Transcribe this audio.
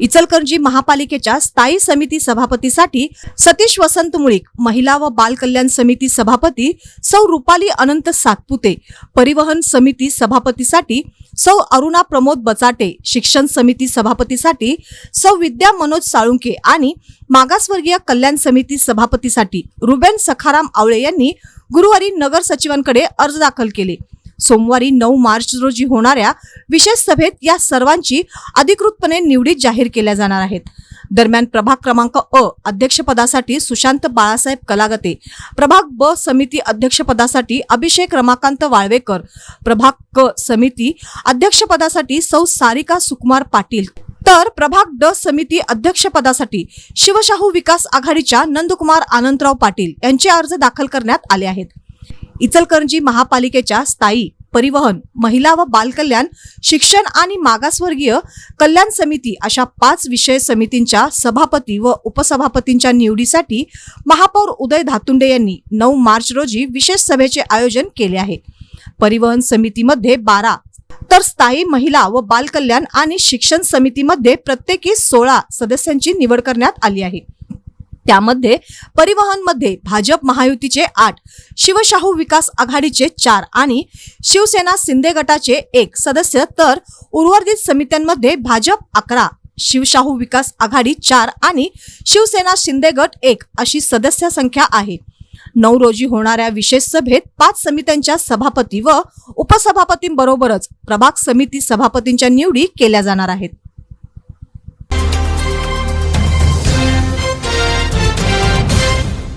इचलकरंजी महापालिकेच्या स्थायी समिती सभापतीसाठी सतीश वसंत मुळीक, महिला व बाल कल्याण समिती सभापती सौ रुपाली अनंत सातपुते, परिवहन समिती सभापतीसाठी सौ अरुणा प्रमोद बचाटे, शिक्षण समिती सभापतीसाठी सौ विद्या मनोज साळुंके आणि मागासवर्गीय कल्याण समिती सभापतीसाठी रुबेन सखाराम आवळे यांनी गुरुवारी नगर सचिवांकडे अर्ज दाखल केले। सोमवारी 9 मार्च रोजी होणाऱ्या विशेष सभेत या सर्वांची अधिकृतपणे निवडी जाहीर केल्या जाणार आहेत। दरम्यान प्रभाग क्रमांक अ अध्यक्षपदासाठी सुशांत बाळासाहेब कलागते, प्रभाग ब समिती अध्यक्षपदासाठी अभिषेक रमाकांत वाळवेकर, प्रभाग क समिती अध्यक्षपदासाठी सौ सारिका सुकुमार पाटील, तर प्रभाग ड समिती अध्यक्षपदासाठी शिवशाहू विकास आघाडीच्या नंदकुमार आनंदराव पाटील यांचे अर्ज दाखल करण्यात आले आहेत। इचलकरंजी महापालिकेच्या स्थायी, परिवहन, महिला व बाल कल्याण, शिक्षण आणि मागासवर्गीय कल्याण समिती अशा 5 विषय समितींच्या सभापती व उपसभापतींच्या निवडीसाठी महापौर उदय धातुंडे यांनी 9 मार्च रोजी विशेष सभेचे आयोजन केले आहे। परिवहन समितीमध्ये 12 तर स्थायी महिला व बाल कल्याण आणि शिक्षण समितीमध्ये प्रत्येकी 16 सदस्यांची निवड करण्यात आली आहे। त्यामध्ये परिवहन मध्ये भाजप महायुतीचे 8, शिवशाहू विकास आघाडीचे 4 आणि शिवसेना शिंदे गटाचे 1 सदस्य, तर उर्वरित समित्यांमध्ये भाजप 11, शिवशाहू विकास आघाडी 4 आणि शिवसेना शिंदे गट 1 अशी सदस्य संख्या आहे। 9 रोजी होणाऱ्या विशेष सभेत 5 समित्यांच्या सभापती व उपसभापतींबरोबरच प्रभाग समिती सभापतींच्या निवडी केल्या जाणार आहेत।